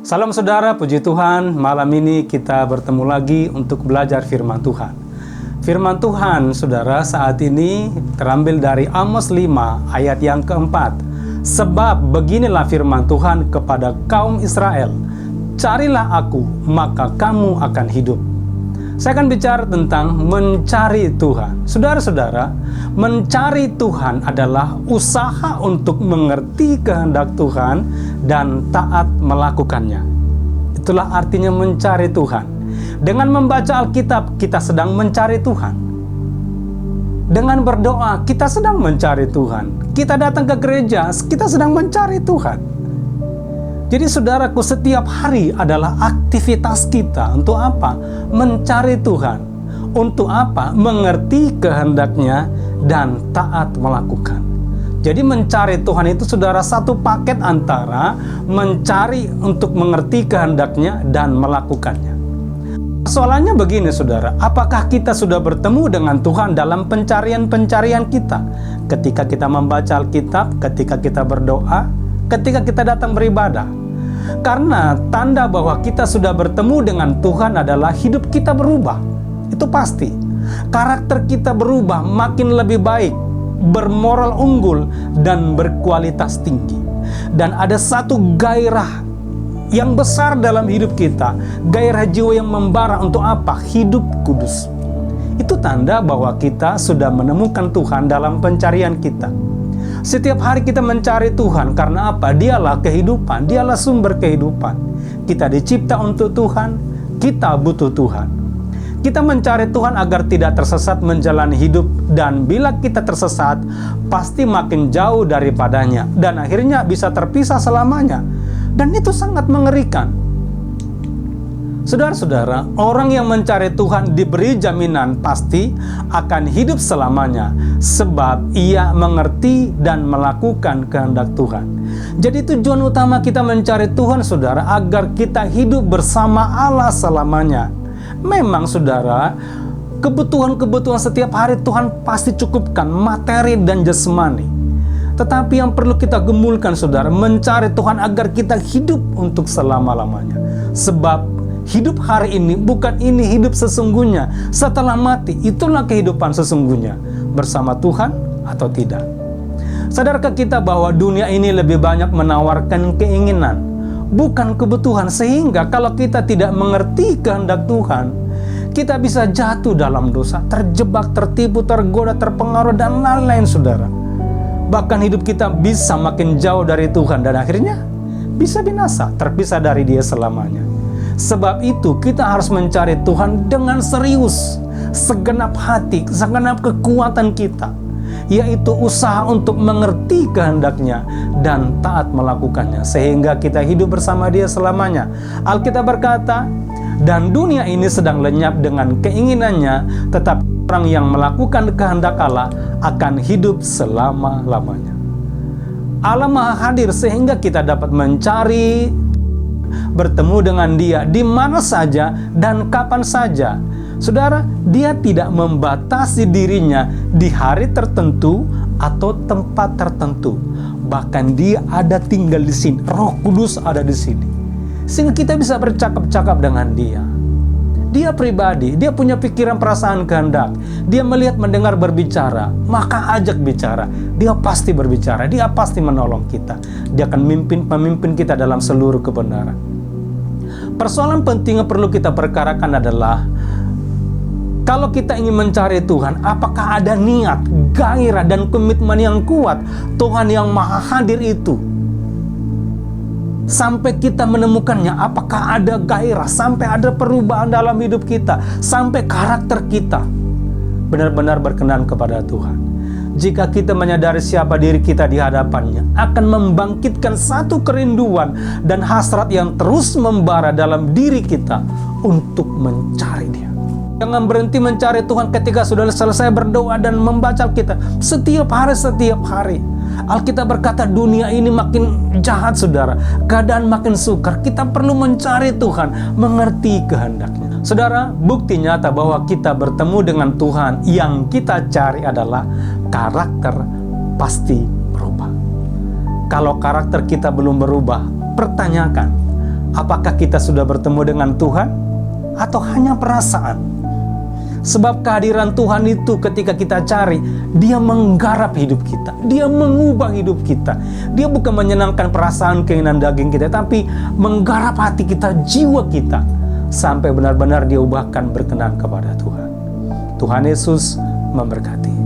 Salam saudara, puji Tuhan, malam ini kita bertemu lagi untuk belajar firman Tuhan. Firman Tuhan, saudara, saat ini terambil dari Amos 5 ayat yang keempat. Sebab beginilah firman Tuhan kepada kaum Israel, carilah aku, maka kamu akan hidup. Saya akan bicara tentang mencari Tuhan. Saudara-saudara, mencari Tuhan adalah usaha untuk mengerti kehendak Tuhan dan taat melakukannya. Itulah artinya mencari Tuhan. Dengan membaca Alkitab, kita sedang mencari Tuhan. Dengan berdoa, kita sedang mencari Tuhan. Kita datang ke gereja, kita sedang mencari Tuhan. Jadi saudaraku, setiap hari adalah aktivitas kita untuk apa? Mencari Tuhan. Untuk apa? Mengerti kehendaknya dan taat melakukan. Jadi mencari Tuhan itu saudara satu paket antara mencari untuk mengerti kehendaknya dan melakukannya. Soalnya begini saudara, apakah kita sudah bertemu dengan Tuhan dalam pencarian-pencarian kita? Ketika kita membaca Alkitab, ketika kita berdoa, ketika kita datang beribadah. Karena tanda bahwa kita sudah bertemu dengan Tuhan adalah hidup kita berubah. Itu pasti. Karakter kita berubah makin lebih baik, bermoral unggul, dan berkualitas tinggi. Dan ada satu gairah yang besar dalam hidup kita, gairah jiwa yang membara untuk apa? Hidup kudus. Itu tanda bahwa kita sudah menemukan Tuhan dalam pencarian kita. Setiap hari kita mencari Tuhan karena apa? Dialah kehidupan, dialah sumber kehidupan. Kita dicipta untuk Tuhan, kita butuh Tuhan. Kita mencari Tuhan agar tidak tersesat menjalani hidup, dan bila kita tersesat, pasti makin jauh daripadanya, dan akhirnya bisa terpisah selamanya. Dan itu sangat mengerikan. Saudara-saudara, orang yang mencari Tuhan diberi jaminan pasti akan hidup selamanya, sebab ia mengerti dan melakukan kehendak Tuhan. Jadi tujuan utama kita mencari Tuhan, saudara, agar kita hidup bersama Allah selamanya. Memang saudara, kebutuhan-kebutuhan setiap hari Tuhan pasti cukupkan, materi dan jasmani. Tetapi yang perlu kita gemulkan saudara, mencari Tuhan agar kita hidup untuk selama-lamanya. Sebab hidup hari ini bukan ini hidup sesungguhnya. Setelah mati, itulah kehidupan sesungguhnya. Bersama Tuhan atau tidak. Sadarkah kita bahwa dunia ini lebih banyak menawarkan keinginan, bukan kebutuhan. Sehingga kalau kita tidak mengerti kehendak Tuhan, kita bisa jatuh dalam dosa, terjebak, tertipu, tergoda, terpengaruh, dan lain-lain saudara. Bahkan hidup kita bisa makin jauh dari Tuhan, dan akhirnya bisa binasa, terpisah dari Dia selamanya. Sebab itu kita harus mencari Tuhan dengan serius, segenap hati, segenap kekuatan kita, yaitu usaha untuk mengerti kehendaknya dan taat melakukannya, sehingga kita hidup bersama Dia selamanya. Alkitab berkata, dan dunia ini sedang lenyap dengan keinginannya, tetapi orang yang melakukan kehendak Allah akan hidup selama-lamanya. Allah Maha Hadir sehingga kita dapat mencari, bertemu dengan Dia di mana saja dan kapan saja. Saudara, Dia tidak membatasi dirinya di hari tertentu atau tempat tertentu. Bahkan Dia ada tinggal di sini. Roh Kudus ada di sini. Sehingga kita bisa bercakap-cakap dengan Dia. Dia pribadi, Dia punya pikiran, perasaan, kehendak. Dia melihat, mendengar, berbicara. Maka ajak bicara. Dia pasti berbicara. Dia pasti menolong kita. Dia akan memimpin kita dalam seluruh kebenaran. Persoalan penting yang perlu kita perkarakan adalah, kalau kita ingin mencari Tuhan, apakah ada niat, gairah, dan komitmen yang kuat Tuhan yang Maha Hadir itu? Sampai kita menemukannya, apakah ada gairah, sampai ada perubahan dalam hidup kita, sampai karakter kita benar-benar berkenan kepada Tuhan. Jika kita menyadari siapa diri kita di hadapannya, akan membangkitkan satu kerinduan dan hasrat yang terus membara dalam diri kita untuk mencari Dia. Jangan berhenti mencari Tuhan ketika sudah selesai berdoa dan membaca Alkitab. Setiap hari. Alkitab berkata dunia ini makin jahat saudara. Keadaan makin sukar. Kita perlu mencari Tuhan, mengerti kehendaknya. Saudara, bukti nyata bahwa kita bertemu dengan Tuhan yang kita cari adalah karakter pasti berubah. Kalau karakter kita belum berubah, pertanyakan, Apakah kita sudah bertemu dengan Tuhan atau hanya perasaan? Sebab kehadiran Tuhan itu ketika kita cari, Dia menggarap hidup kita, Dia mengubah hidup kita. Dia bukan menyenangkan perasaan keinginan daging kita, tapi menggarap hati kita, jiwa kita, sampai benar-benar Dia ubahkan berkenan kepada Tuhan. Tuhan Yesus memberkati.